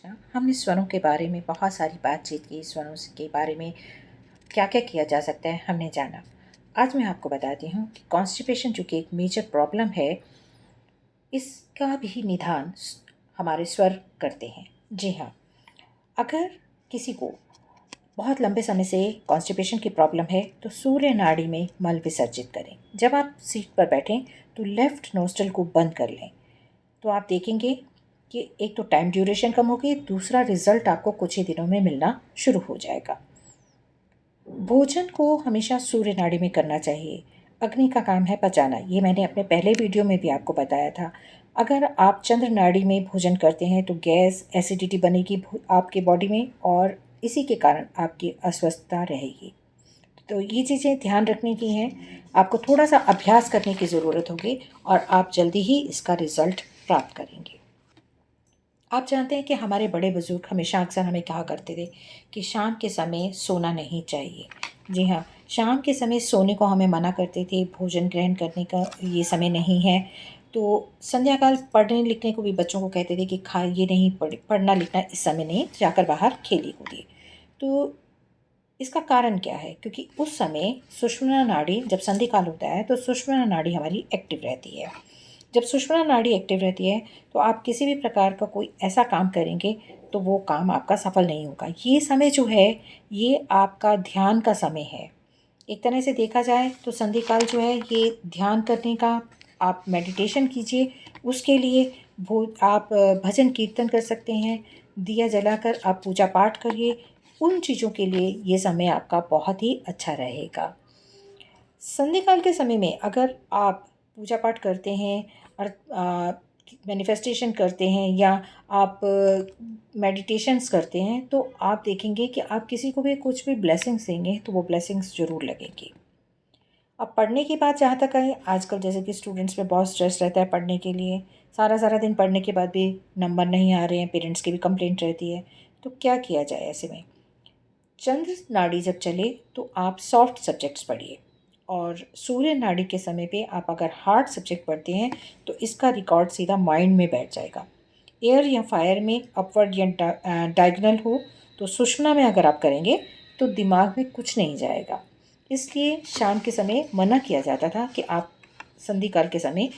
ना हमने स्वरों के बारे में बहुत सारी बातचीत की। स्वरों के बारे में क्या क्या किया जा सकता है हमने जाना। आज मैं आपको बताती हूँ कि कॉन्स्टिपेशन जो कि एक मेजर प्रॉब्लम है, इसका भी निदान हमारे स्वर करते हैं। जी हाँ, अगर किसी को बहुत लंबे समय से कॉन्स्टिपेशन की प्रॉब्लम है तो सूर्य नाड़ी में मल विसर्जित करें। जब आप सीट पर बैठें तो लेफ़्ट नोस्ट्रल को बंद कर लें। तो आप देखेंगे कि एक तो टाइम ड्यूरेशन कम होगी, दूसरा रिज़ल्ट आपको कुछ ही दिनों में मिलना शुरू हो जाएगा। भोजन को हमेशा सूर्य नाड़ी में करना चाहिए। अग्नि का काम है पचाना, ये मैंने अपने पहले वीडियो में भी आपको बताया था। अगर आप चंद्र नाड़ी में भोजन करते हैं तो गैस, एसिडिटी बनेगी आपके बॉडी में और इसी के कारण आपकी अस्वस्थता रहेगी। तो ये चीज़ें ध्यान रखने की हैं। आपको थोड़ा-सा अभ्यास करने की ज़रूरत होगी और आप जल्दी ही इसका रिज़ल्ट प्राप्त करेंगे। आप जानते हैं कि हमारे बड़े बुज़ुर्ग हमेशा अक्सर हमें कहा करते थे कि शाम के समय सोना नहीं चाहिए। जी हाँ, शाम के समय सोने को हमें मना करते थे, भोजन ग्रहण करने का ये समय नहीं है। तो संध्या काल पढ़ने लिखने को भी बच्चों को कहते थे कि खाइए नहीं, पढ़ना लिखना इस समय नहीं, जाकर बाहर खेलिए कूदिए। तो इसका कारण क्या है? क्योंकि उस समय सुषुम्ना नाड़ी, जब संधि काल होता है तो सुषुम्ना नाड़ी हमारी एक्टिव रहती है। जब सुषुम्ना नाड़ी एक्टिव रहती है तो आप किसी भी प्रकार का कोई ऐसा काम करेंगे तो वो काम आपका सफल नहीं होगा। ये समय जो है, ये आपका ध्यान का समय है। एक तरह से देखा जाए तो संधि काल जो है ये ध्यान करने का, आप मेडिटेशन कीजिए। उसके लिए आप भजन कीर्तन कर सकते हैं, दिया जलाकर आप पूजा पाठ करिए। उन चीज़ों के लिए ये समय आपका बहुत ही अच्छा रहेगा। संध्या काल के समय में अगर आप पूजा पाठ करते हैं और मैनिफेस्टेशन करते हैं या आप मेडिटेशंस करते हैं तो आप देखेंगे कि आप किसी को भी कुछ भी ब्लेसिंग्स देंगे तो वो ब्लेसिंग्स ज़रूर लगेंगी। अब पढ़ने की बात जहाँ तक है, आजकल जैसे कि स्टूडेंट्स में बहुत स्ट्रेस रहता है पढ़ने के लिए, सारा दिन पढ़ने के बाद भी नंबर नहीं आ रहे हैं, पेरेंट्स की भी कंप्लेंट रहती है। तो क्या किया जाए ऐसे में? चंद्र नाड़ी जब चले तो आप सॉफ्ट सब्जेक्ट्स पढ़िए और सूर्य नाड़ी के समय पे आप अगर हार्ड सब्जेक्ट पढ़ते हैं तो इसका रिकॉर्ड सीधा माइंड में बैठ जाएगा। एयर या फायर में अपवर्ड या डायगोनल हो तो सुषुम्ना में अगर आप करेंगे तो दिमाग में कुछ नहीं जाएगा। इसलिए शाम के समय मना किया जाता था कि आप संधि काल के समय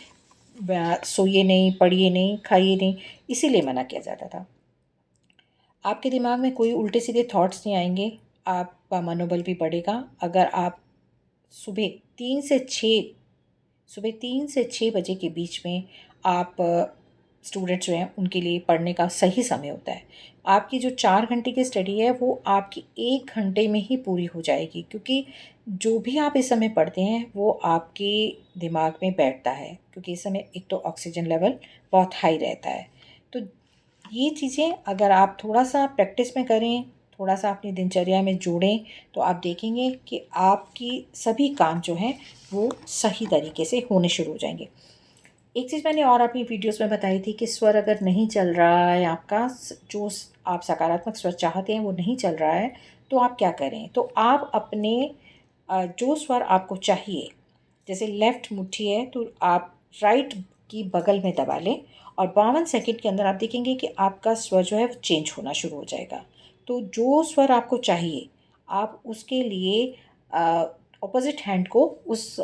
सोइए नहीं, पढ़िए नहीं, खाइए नहीं, इसीलिए मना किया जाता था। आपके दिमाग में कोई उल्टे सीधे थॉट्स नहीं आएंगे, आपका मनोबल भी बढ़ेगा। अगर आप सुबह 3 से 6 सुबह 3 से 6 बजे के बीच में आप स्टूडेंट्स जो हैं उनके लिए पढ़ने का सही समय होता है। आपकी जो 4 घंटे की स्टडी है वो आपकी 1 घंटे में ही पूरी हो जाएगी, क्योंकि जो भी आप इस समय पढ़ते हैं वो आपके दिमाग में बैठता है, क्योंकि इस समय एक तो ऑक्सीजन लेवल बहुत हाई रहता है। तो ये चीज़ें अगर आप थोड़ा-सा प्रैक्टिस में करें, थोड़ा-सा अपनी दिनचर्या में जोड़ें, तो आप देखेंगे कि आपकी सभी काम जो हैं, वो सही तरीके से होने शुरू हो जाएँगे। एक चीज़ मैंने और अपनी वीडियोज़ में बताई थी कि स्वर अगर नहीं चल रहा है आपका, आप सकारात्मक स्वर चाहते हैं, वो नहीं चल रहा है, तो आप क्या करें? तो आप अपने जो स्वर आपको चाहिए, जैसे लेफ़्ट मुट्ठी है, तो आप राइट की बगल में दबा लें और 52 सेकंड के अंदर आप देखेंगे कि आपका स्वर जो है वो चेंज होना शुरू हो जाएगा। तो जो स्वर आपको चाहिए, आप उसके लिए ऑपोज़िट हैंड को उस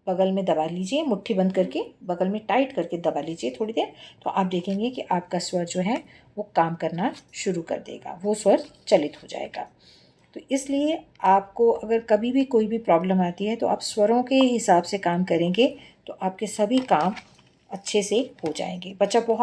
बगल में दबा लीजिए, मुट्ठी बंद करके बगल में टाइट करके दबा लीजिए थोड़ी देर, तो आप देखेंगे कि आपका स्वर जो है वो काम करना शुरू कर देगा, वो स्वर चलित हो जाएगा। तो इसलिए आपको अगर कभी भी कोई भी प्रॉब्लम आती है तो आप स्वरों के हिसाब से काम करेंगे तो आपके सभी काम अच्छे से हो जाएंगे। बच्चा बहुत